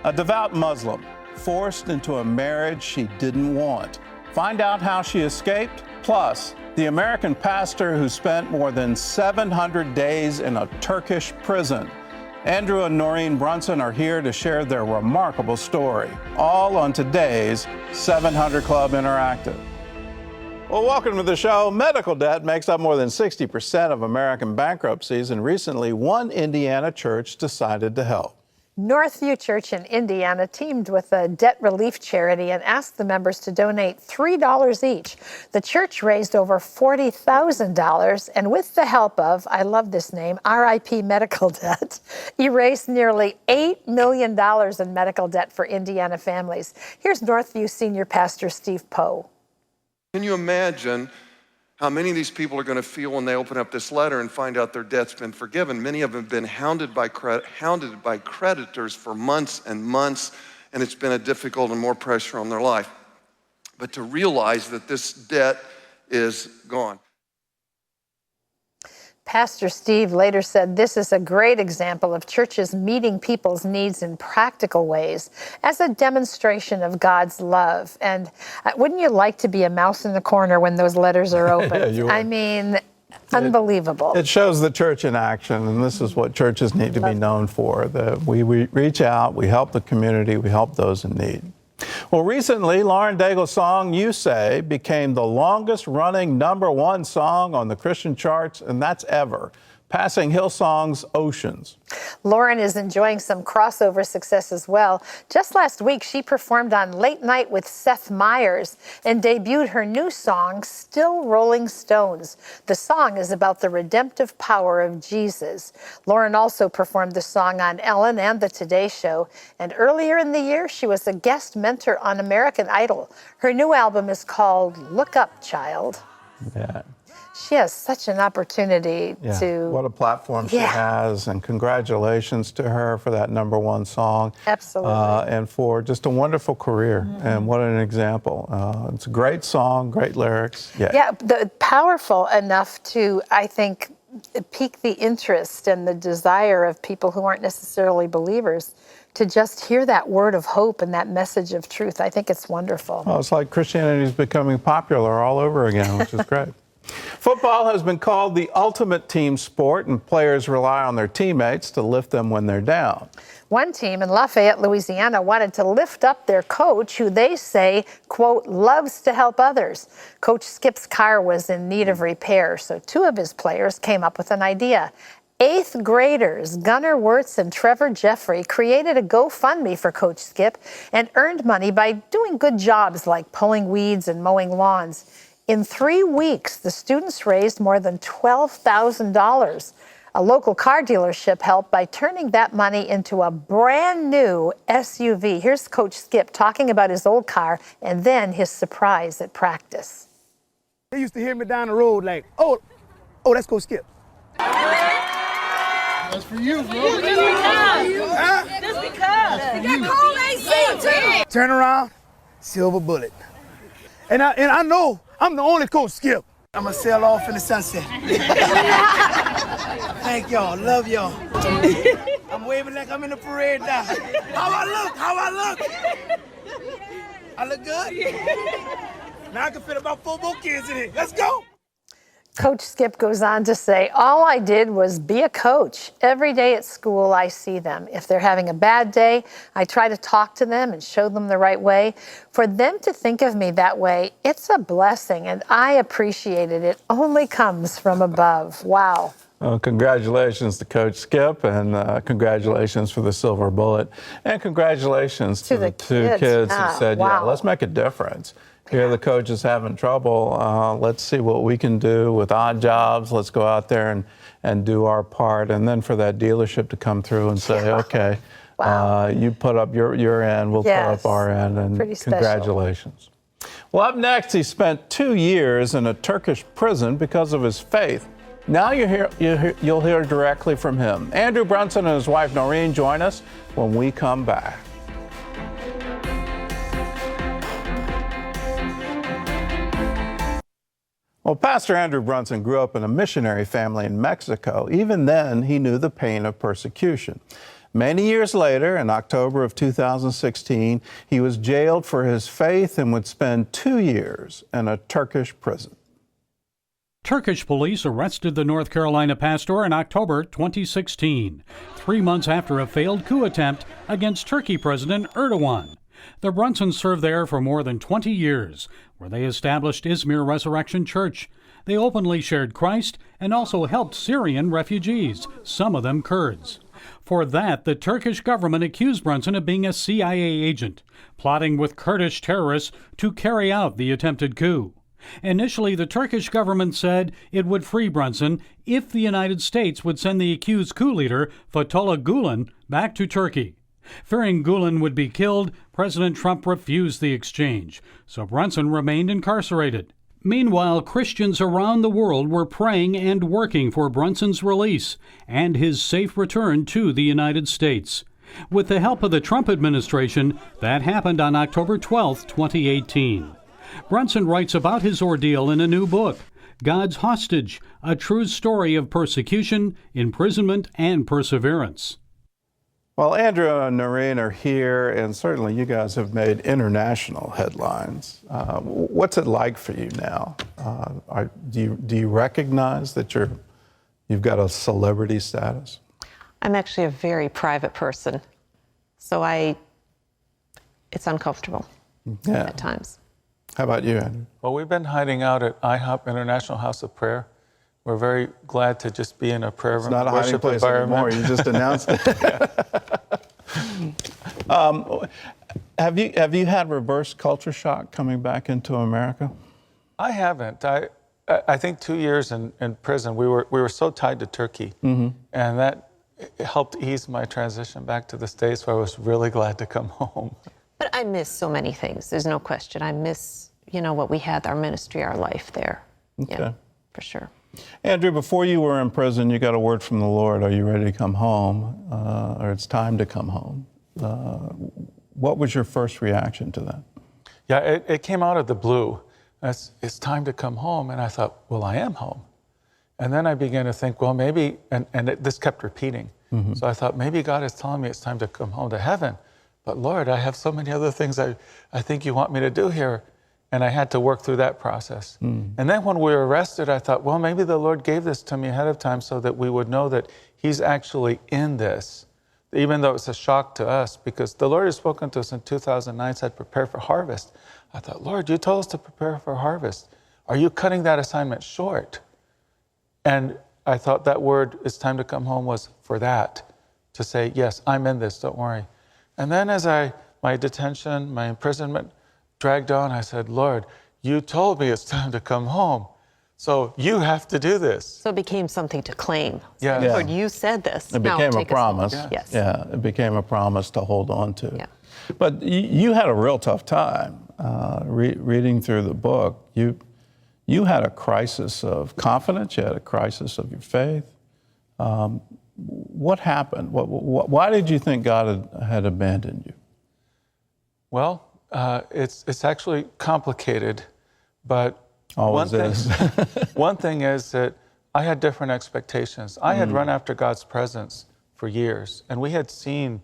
A devout Muslim forced into a marriage she didn't want. Find out how she escaped, plus the American pastor who spent more than 700 days in a Turkish prison. Andrew and Noreen Brunson are here to share their remarkable story, all on today's 700 Club Interactive. Well, welcome to the show. Medical debt makes up more than 60% of American bankruptcies, and recently one Indiana church decided to help. Northview Church in Indiana teamed with a debt relief charity and asked the members to donate $3 each. The church raised over $40,000 and with the help of, I love this name, RIP Medical Debt, erased nearly $8 million in medical debt for Indiana families. Here's Northview Senior Pastor Steve Poe. Can you imagine how many of these people are going to feel when they open up this letter and find out their debt's been forgiven? Many of them have been hounded by creditors for months and months, and it's been a difficult and more pressure on their life. But to realize that this debt is gone. Pastor Steve later said this is a great example of churches meeting people's needs in practical ways as a demonstration of God's love. And wouldn't you like to be a mouse in the corner when those letters are open? Yeah, I mean, unbelievable. It shows the church in action, and this is what churches need to be known for, that we reach out, we help the community, we help those in need. Well, recently, Lauren Daigle's song, You Say, became the longest-running #1 song on the Christian charts, and that's ever, passing Hillsong's Oceans. Lauren is enjoying some crossover success as well. Just last week, she performed on Late Night with Seth Meyers and debuted her new song, Still Rolling Stones. The song is about the redemptive power of Jesus. Lauren also performed the song on Ellen and The Today Show. And earlier in the year, she was a guest mentor on American Idol. Her new album is called Look Up, Child. Yeah. She has such an opportunity to... What a platform she has, and congratulations to her for that #1 song. Absolutely. And for just a wonderful career, and what an example. It's a great song, great lyrics. Yeah, powerful enough to, I think, pique the interest and the desire of people who aren't necessarily believers to just hear that word of hope and that message of truth. I think it's wonderful. Well, it's like Christianity is becoming popular all over again, which is great. Football has been called the ultimate team sport, and players rely on their teammates to lift them when they're down. One team in Lafayette, Louisiana, wanted to lift up their coach, who they say, quote, loves to help others. Coach Skip's car was in need of repair, so two of his players came up with an idea. 8th graders Gunnar Wirtz and Trevor Jeffrey created a GoFundMe for Coach Skip and earned money by doing good jobs like pulling weeds and mowing lawns. In 3 weeks, the students raised more than $12,000. A local car dealership helped by turning that money into a brand new SUV. Here's Coach Skip talking about his old car and then his surprise at practice. They used to hear me down the road like, oh, that's Coach Skip. That's for you, bro. Just because. Just because. You got cold AC too. Turn around, silver bullet. And I know I'm the only Coach Skip. I'm going to sail off in the sunset. Thank y'all. Love y'all. I'm waving like I'm in the parade now. How I look? I look good? Now I can fit about 4 more kids in here. Let's go. Coach Skip goes on to say, all I did was be a coach. Every day at school, I see them. If they're having a bad day, I try to talk to them and show them the right way. For them to think of me that way, it's a blessing, and I appreciate it. It only comes from above. Wow. Well, congratulations to Coach Skip, and congratulations for the silver bullet, and congratulations to the two kids who said, yeah, let's make a difference. Here the coach is having trouble. Let's see what we can do with odd jobs. Let's go out there and do our part. And then for that dealership to come through and say, okay, you put up your end, we'll put up our end, and congratulations. Well, up next, he spent 2 years in a Turkish prison because of his faith. Now you'll hear directly from him. Andrew Brunson and his wife Noreen join us when we come back. Well, Pastor Andrew Brunson grew up in a missionary family in Mexico. Even then, he knew the pain of persecution. Many years later, in October of 2016, he was jailed for his faith and would spend 2 years in a Turkish prison. Turkish police arrested the North Carolina pastor in October 2016, 3 months after a failed coup attempt against Turkey President Erdogan. The Brunsons served there for more than 20 years, where they established Izmir Resurrection Church. They openly shared Christ and also helped Syrian refugees, some of them Kurds. For that, the Turkish government accused Brunson of being a CIA agent, plotting with Kurdish terrorists to carry out the attempted coup. Initially, the Turkish government said it would free Brunson if the United States would send the accused coup leader, Fethullah Gulen, back to Turkey. Fearing Gulen would be killed, President Trump refused the exchange, so Brunson remained incarcerated. Meanwhile, Christians around the world were praying and working for Brunson's release and his safe return to the United States. With the help of the Trump administration, that happened on October 12, 2018. Brunson writes about his ordeal in a new book, God's Hostage, a true story of persecution, imprisonment, and perseverance. Well, Andrew and Noreen are here, and certainly you guys have made international headlines. What's it like for you now? Do you recognize that you've got a celebrity status? I'm actually a very private person, so it's uncomfortable at times. How about you, Andrew? Well, we've been hiding out at IHOP, International House of Prayer. We're very glad to just be in a prayer room. It's not a hiding place anymore. You just announced it. Have you had reverse culture shock coming back into America? I haven't. I think 2 years in prison, we were so tied to Turkey, and that helped ease my transition back to the States, where I was really glad to come home. But I miss so many things. There's no question. I miss, what we had, our ministry, our life there. Okay. Yeah, for sure. Andrew, before you were in prison, you got a word from the Lord. Are you ready to come home? Or it's time to come home. What was your first reaction to that? Yeah, it came out of the blue. It's time to come home. And I thought, well, I am home. And then I began to think, well, maybe, this kept repeating. So I thought, maybe God is telling me it's time to come home to heaven. But Lord, I have so many other things I think you want me to do here. And I had to work through that process. And then when we were arrested, I thought, well, maybe the Lord gave this to me ahead of time so that we would know that He's actually in this, even though it's a shock to us, because the Lord has spoken to us in 2009, said, prepare for harvest. I thought, Lord, you told us to prepare for harvest. Are you cutting that assignment short? And I thought that word, it's time to come home, was for that, to say, yes, I'm in this, don't worry. And then as my detention, my imprisonment dragged on, I said, Lord, you told me it's time to come home. So you have to do this. So it became something to claim. Yeah. So, Lord, you said this. It became a promise. Yes. Yeah, it became a promise to hold on to. Yeah. But you had a real tough time reading through the book. You had a crisis of confidence. You had a crisis of your faith. What happened? Why did you think God had abandoned you? Well, it's actually complicated, but one thing is that I had different expectations. I had run after God's presence for years, and we had seen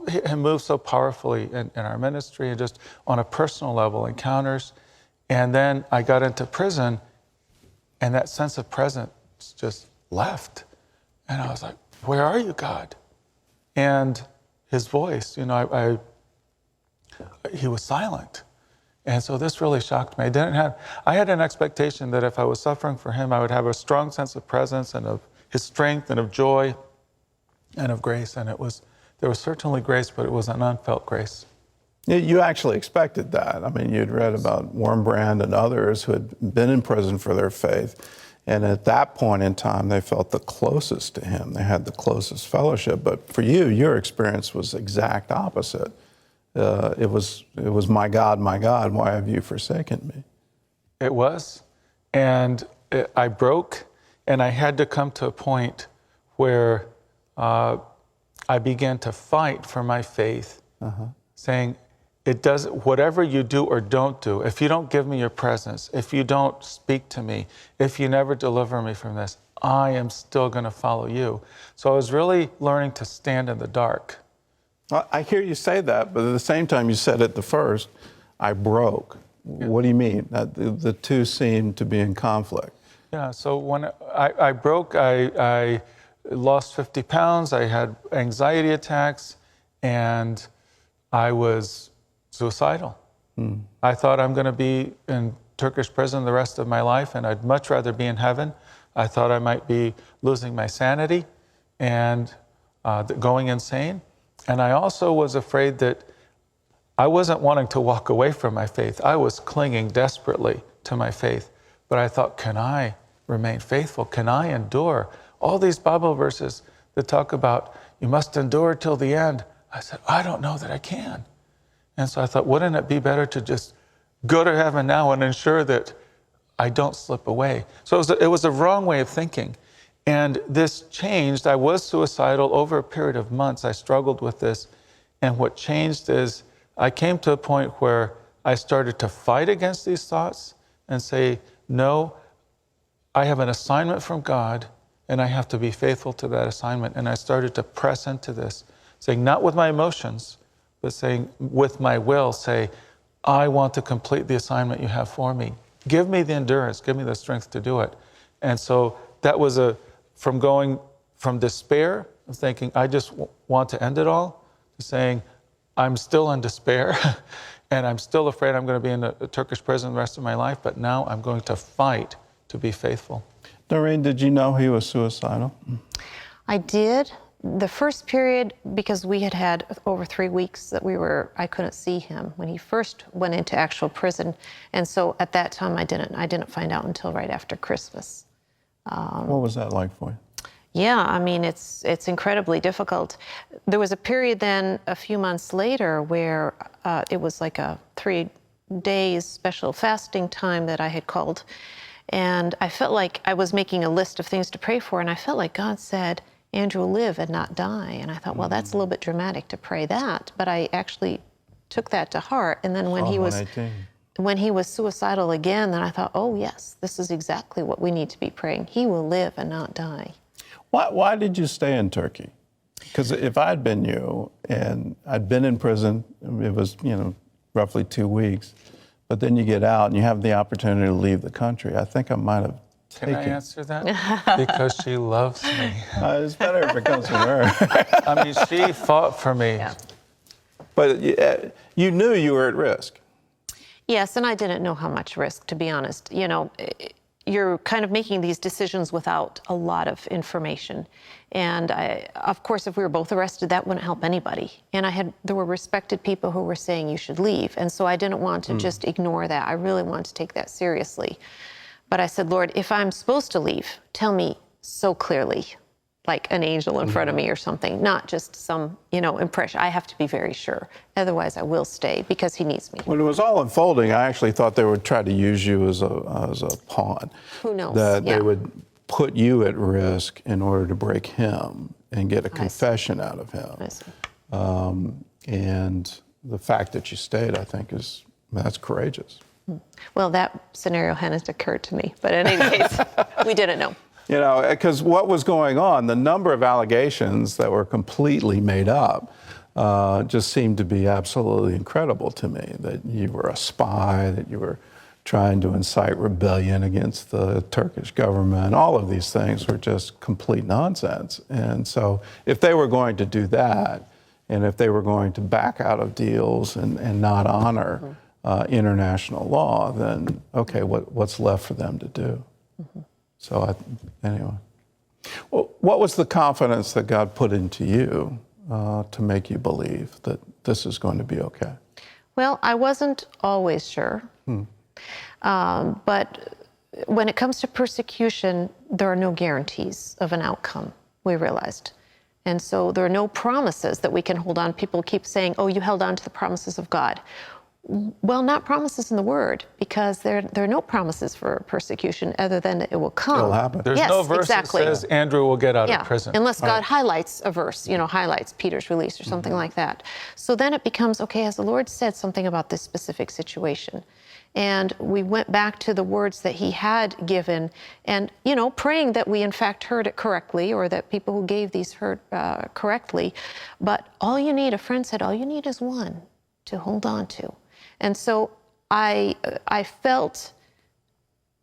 Him move so powerfully in our ministry and just on a personal level, encounters. And then I got into prison, and that sense of presence just left. And I was like, where are you, God? And His voice, He was silent. And so this really shocked me. I had an expectation that if I was suffering for Him, I would have a strong sense of presence and of His strength and of joy and of grace. And there was certainly grace, but it was an unfelt grace. You actually expected that. I mean, you'd read about Wormbrand and others who had been in prison for their faith. And at that point in time, they felt the closest to Him. They had the closest fellowship. But for you, your experience was exact opposite. It was, my God, why have you forsaken me? It was. And I broke, and I had to come to a point where I began to fight for my faith, saying, whatever you do or don't do, if you don't give me your presence, if you don't speak to me, if you never deliver me from this, I am still going to follow you. So I was really learning to stand in the dark. I hear you say that, but at the same time you said it the first, I broke. Yeah. What do you mean? The two seem to be in conflict. Yeah, so when I broke, I lost 50 pounds, I had anxiety attacks, and I was suicidal. I thought I'm going to be in Turkish prison the rest of my life, and I'd much rather be in heaven. I thought I might be losing my sanity and going insane. And I also was afraid that I wasn't wanting to walk away from my faith. I was clinging desperately to my faith. But I thought, can I remain faithful? Can I endure? All these Bible verses that talk about you must endure till the end. I said, I don't know that I can. And so I thought, wouldn't it be better to just go to heaven now and ensure that I don't slip away? So it was a wrong way of thinking. And this changed. I was suicidal over a period of months. I struggled with this. And what changed is I came to a point where I started to fight against these thoughts and say, no, I have an assignment from God, and I have to be faithful to that assignment. And I started to press into this, saying, not with my emotions, but saying, with my will, say, I want to complete the assignment you have for me. Give me the endurance, give me the strength to do it. And so that was from going from despair, of thinking, I just want to end it all, to saying, I'm still in despair, and I'm still afraid I'm going to be in a Turkish prison the rest of my life, but now I'm going to fight to be faithful. Doreen, did you know he was suicidal? I did. The first period, because we had had over 3 weeks that I couldn't see him when he first went into actual prison. And so at that time, I didn't find out until right after Christmas. What was that like for you? Yeah, I mean, it's incredibly difficult. There was a period then, a few months later, where it was like a 3 days special fasting time that I had called. And I felt like I was making a list of things to pray for, and I felt like God said, Andrew will live and not die. And I thought, well, that's a little bit dramatic to pray that, but I actually took that to heart. And then when he was suicidal again, then I thought, oh yes, this is exactly what we need to be praying. He will live and not die. Why did you stay in Turkey? Because if I'd been you and I'd been in prison, it was, roughly 2 weeks, but then you get out and you have the opportunity to leave the country, I think I might have taken. Can I answer that? Because she loves me. It's better if it comes from her. I mean, she fought for me. Yeah. But you knew you were at risk. Yes, and I didn't know how much risk, to be honest. You're kind of making these decisions without a lot of information. And of course, if we were both arrested, that wouldn't help anybody. And there were respected people who were saying you should leave. And so I didn't want to just ignore that. I really wanted to take that seriously. But I said, Lord, if I'm supposed to leave, tell me so clearly, like an angel in front of me or something, not just some, impression. I have to be very sure. Otherwise, I will stay because he needs me. When it was all unfolding, I actually thought they would try to use you as a pawn. Who knows? That they would put you at risk in order to break him and get a confession out of him. I see. And the fact that you stayed, I think, that's courageous. Well, that scenario hadn't occurred to me. But in any case, we didn't know. Because what was going on, the number of allegations that were completely made up just seemed to be absolutely incredible to me. That you were a spy, that you were trying to incite rebellion against the Turkish government. All of these things were just complete nonsense. And so if they were going to do that, and if they were going to back out of deals and not honor international law, then okay, what's left for them to do? So anyway, well, what was the confidence that God put into you to make you believe that this is going to be okay? Well, I wasn't always sure. But when it comes to persecution, there are no guarantees of an outcome, we realized. And so there are no promises that we can hold on. People keep saying, oh, you held on to the promises of God. Well, not promises in the Word, because there are no promises for persecution other than it will come. It'll happen. There's no verse that says Andrew will get out of prison. Unless God highlights a verse, highlights Peter's release or something like that. So then it becomes, okay, has the Lord said something about this specific situation? And we went back to the words that he had given and, you know, praying that we in fact heard it correctly, or that people who gave these heard correctly. But all you need, a friend said, all you need is one to hold on to. And so I felt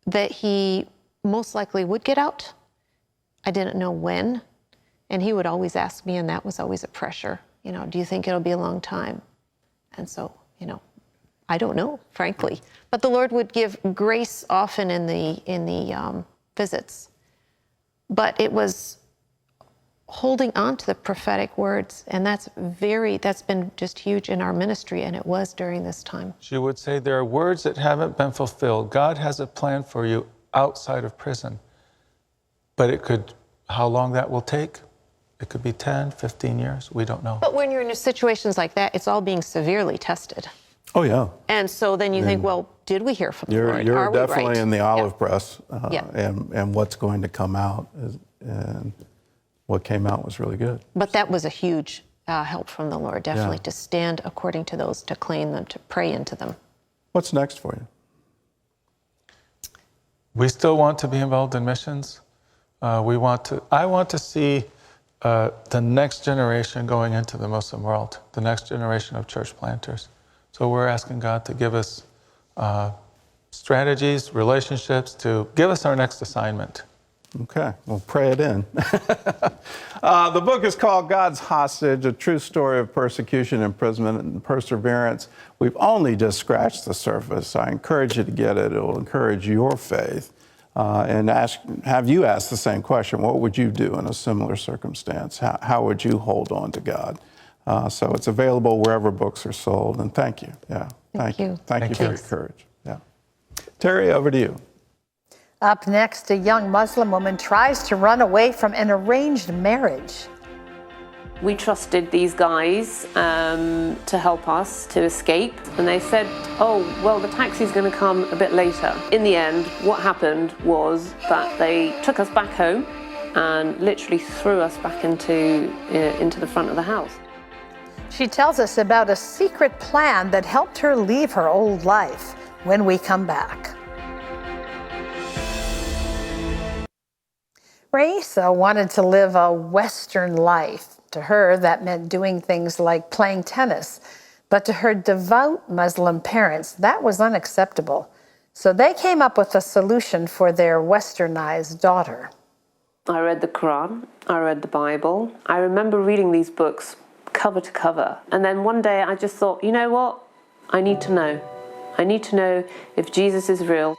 that he most likely would get out. I didn't know when. And he would always ask me, and that was always a pressure. You know, do you think it'll be a long time? And so, you know, I don't know, frankly. But the Lord would give grace often in the visits. But it was holding on to the prophetic words, and that's been just huge in our ministry, and it was during this time. She would say, there are words that haven't been fulfilled. God has a plan for you outside of prison. But it could, how long that will take? It could be 10, 15 years. We don't know. But when you're in situations like that, it's all being severely tested. Oh, yeah. And so then you think, well, did we hear from the Lord? You're Are we definitely right? in the olive press, Yeah. and what's going to come out. And what came out was really good. But that was a huge help from the Lord, definitely, to stand according to those, to claim them, to pray into them. What's next for you? We still want to be involved in missions. I want to see the next generation going into the Muslim world, the next generation of church planters. So we're asking God to give us strategies, relationships, to give us our next assignment. Okay, we'll pray it in. The book is called God's Hostage, A True Story of Persecution, Imprisonment, and Perseverance. We've only just scratched the surface. I encourage you to get it. It will encourage your faith. And have you ask the same question. What would you do in a similar circumstance? How would you hold on to God? So it's available wherever books are sold. And thank you. Yeah, thank you. Thank you for your courage. Yeah. Terry, over to you. Up next, a young Muslim woman tries to run away from an arranged marriage. We trusted these guys to help us to escape, and they said, oh, well, the taxi's going to come a bit later. In the end, what happened was that they took us back home and literally threw us back into the front of the house. She tells us about a secret plan that helped her leave her old life when we come back. Raisa wanted to live a Western life. To her, that meant doing things like playing tennis. But to her devout Muslim parents, that was unacceptable. So they came up with a solution for their Westernized daughter. I read the Quran, I read the Bible. I remember reading these books cover to cover. And then one day I just thought, you know what? I need to know. I need to know if Jesus is real.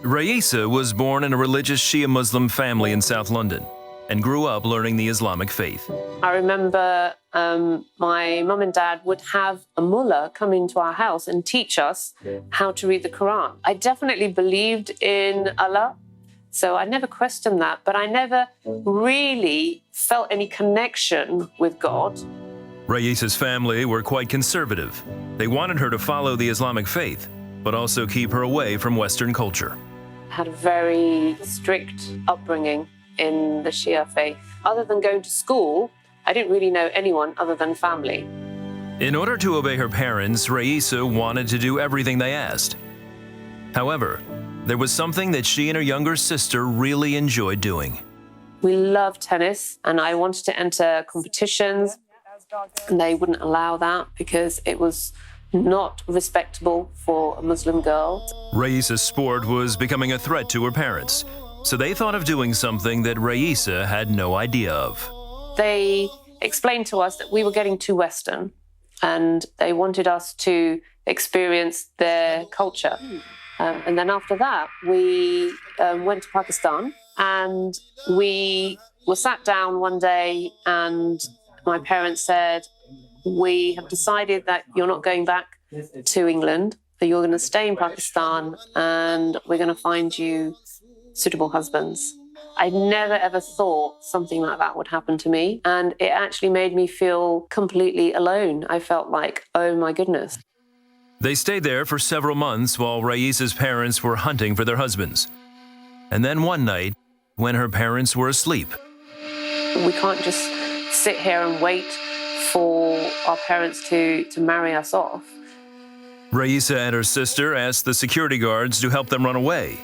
Raisa was born in a religious Shia Muslim family in South London and grew up learning the Islamic faith. I remember my mum and dad would have a mullah come into our house and teach us how to read the Quran. I definitely believed in Allah, so I never questioned that, but I never really felt any connection with God. Raisa's family were quite conservative. They wanted her to follow the Islamic faith, but also keep her away from Western culture. I had a very strict upbringing in the Shia faith. Other than going to school, I didn't really know anyone other than family. In order to obey her parents, Raisa wanted to do everything they asked. However, there was something that she and her younger sister really enjoyed doing. We loved tennis, and I wanted to enter competitions, and they wouldn't allow that because it was not respectable for a Muslim girl. Raisa's sport was becoming a threat to her parents, so they thought of doing something that Raisa had no idea of. They explained to us that we were getting too Western, and they wanted us to experience their culture. And then after that, we went to Pakistan, and we were sat down one day, and my parents said, we have decided that you're not going back to England, that you're going to stay in Pakistan, and we're going to find you suitable husbands. I never ever thought something like that would happen to me, and it actually made me feel completely alone. I felt like, oh my goodness. They stayed there for several months while Raisa's parents were hunting for their husbands. And then one night, when her parents were asleep, we can't just sit here and wait for our parents to marry us off. Raisa and her sister asked the security guards to help them run away,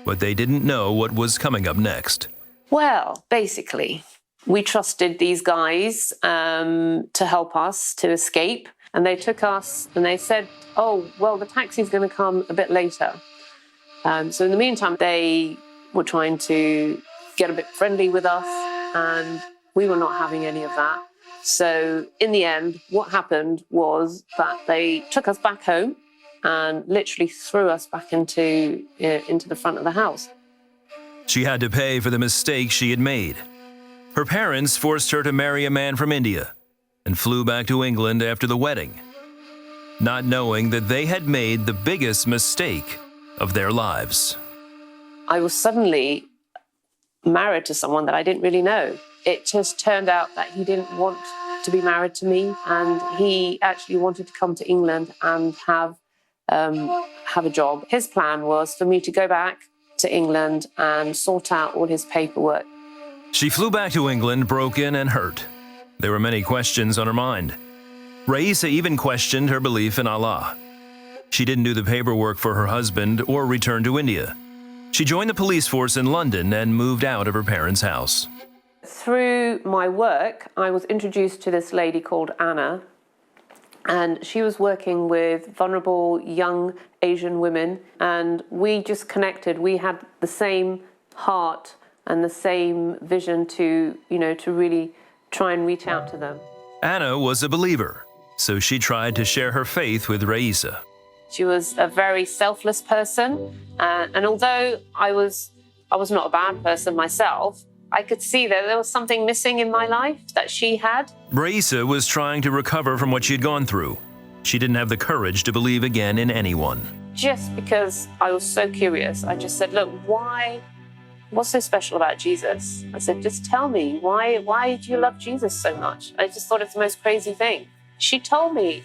but they didn't know what was coming up next. Well, basically, we trusted these guys to help us to escape. And they took us and they said, oh, well, the taxi's going to come a bit later. So in the meantime, they were trying to get a bit friendly with us, and we were not having any of that. So in the end, what happened was that they took us back home and literally threw us back into the front of the house. She had to pay for the mistake she had made. Her parents forced her to marry a man from India and flew back to England after the wedding, not knowing that they had made the biggest mistake of their lives. I was suddenly married to someone that I didn't really know. It just turned out that he didn't want to be married to me, and he actually wanted to come to England and have a job. His plan was for me to go back to England and sort out all his paperwork. She flew back to England broken and hurt. There were many questions on her mind. Raisa even questioned her belief in Allah. She didn't do the paperwork for her husband or return to India. She joined the police force in London and moved out of her parents' house. Through my work, I was introduced to this lady called Anna, and she was working with vulnerable young Asian women, and we just connected. We had the same heart and the same vision to really try and reach out to them. Anna was a believer, so she tried to share her faith with Raisa. She was a very selfless person, and although I was not a bad person myself, I could see that there was something missing in my life that she had. Raisa was trying to recover from what she had gone through. She didn't have the courage to believe again in anyone. Just because I was so curious, I just said, look, what's so special about Jesus? I said, just tell me, why do you love Jesus so much? I just thought it's the most crazy thing. She told me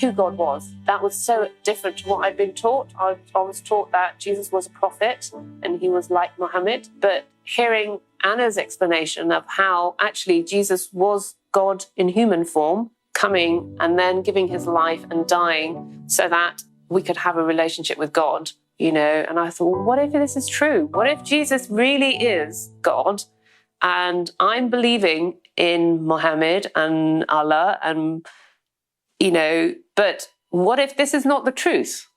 who God was. That was so different to what I'd been taught. I was taught that Jesus was a prophet and he was like Muhammad. But hearing Anna's explanation of how actually Jesus was God in human form, coming and then giving his life and dying so that we could have a relationship with God, and I thought, well, what if this is true? What if Jesus really is God and I'm believing in Muhammad and Allah and but what if this is not the truth?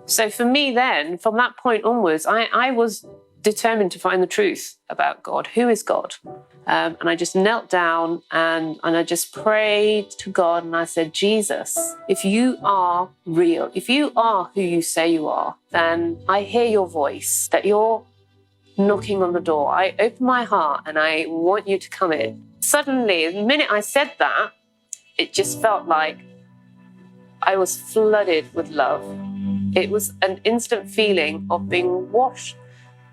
So for me then, from that point onwards, I was determined to find the truth about God. Who is God? And I just knelt down and I just prayed to God and I said, Jesus, if you are real, if you are who you say you are, then I hear your voice, that you're knocking on the door. I open my heart and I want you to come in. Suddenly, the minute I said that, it just felt like I was flooded with love. It was an instant feeling of being washed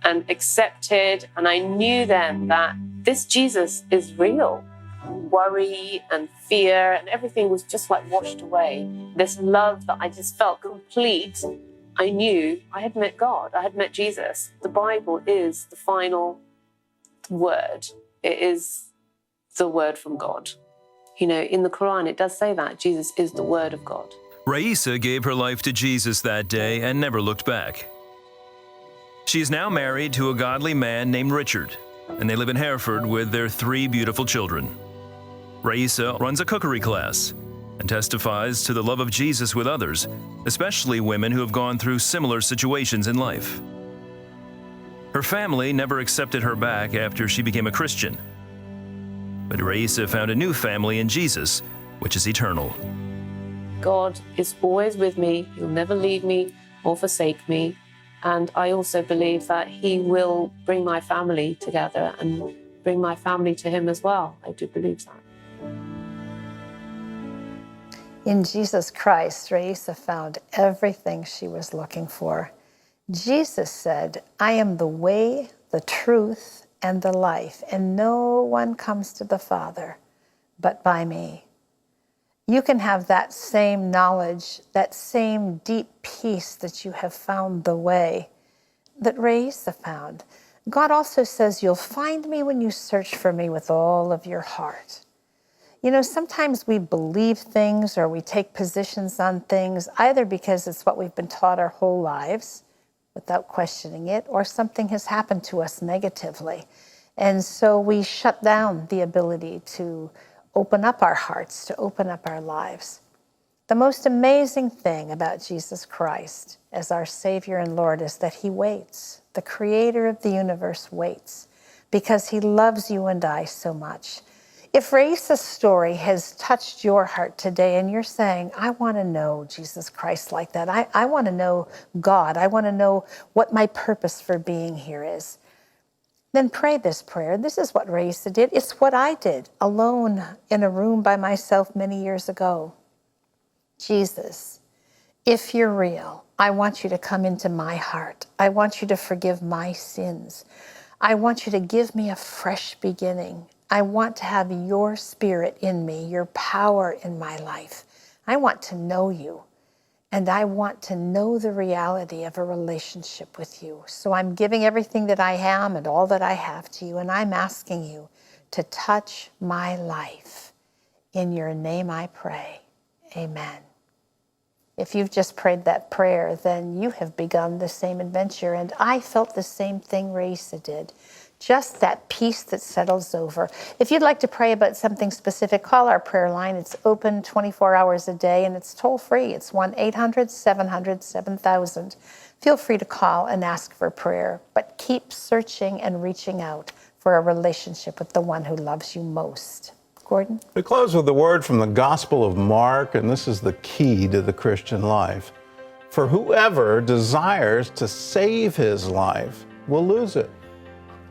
and accepted. And I knew then that this Jesus is real. Worry and fear and everything was just like washed away. This love that I just felt complete. I knew I had met God. I had met Jesus. The Bible is the final word. It is the word from God. In the Quran, it does say that Jesus is the word of God. Raisa gave her life to Jesus that day and never looked back. She is now married to a godly man named Richard, and they live in Hereford with their 3 beautiful children. Raisa runs a cookery class and testifies to the love of Jesus with others, especially women who have gone through similar situations in life. Her family never accepted her back after she became a Christian, but Raisa found a new family in Jesus, which is eternal. God is always with me. He'll never leave me or forsake me. And I also believe that he will bring my family together and bring my family to him as well. I do believe that. In Jesus Christ, Raisa found everything she was looking for. Jesus said, I am the way, the truth, and the life, and no one comes to the Father but by me. You can have that same knowledge, that same deep peace that you have found the way that Raisa found. God also says, you'll find me when you search for me with all of your heart. You know, sometimes we believe things or we take positions on things, either because it's what we've been taught our whole lives without questioning it, or something has happened to us negatively. And so we shut down the ability to open up our hearts, to open up our lives. The most amazing thing about Jesus Christ as our Savior and Lord is that he waits. The creator of the universe waits because he loves you and I so much. If Raisa's story has touched your heart today and you're saying, I want to know Jesus Christ like that. I want to know God. I want to know what my purpose for being here is. Then pray this prayer. This is what Raisa did. It's what I did alone in a room by myself many years ago. Jesus, if you're real, I want you to come into my heart. I want you to forgive my sins. I want you to give me a fresh beginning. I want to have your spirit in me, your power in my life. I want to know you, and I want to know the reality of a relationship with you. So I'm giving everything that I am and all that I have to you, and I'm asking you to touch my life. In your name I pray, amen. If you've just prayed that prayer, then you have begun the same adventure, and I felt the same thing Raisa did. Just that peace that settles over. If you'd like to pray about something specific, call our prayer line. It's open 24 hours a day, and it's toll-free. It's 1-800-700-7000. Feel free to call and ask for prayer, but keep searching and reaching out for a relationship with the one who loves you most. Gordon? We close with a word from the Gospel of Mark, and this is the key to the Christian life. For whoever desires to save his life will lose it.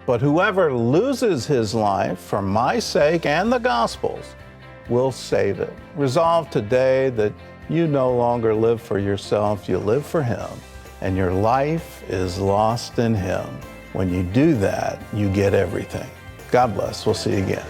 But whoever loses his life for my sake and the gospel's will save it. Resolve today that you no longer live for yourself, you live for him, and your life is lost in him. When you do that, you get everything. God bless. We'll see you again.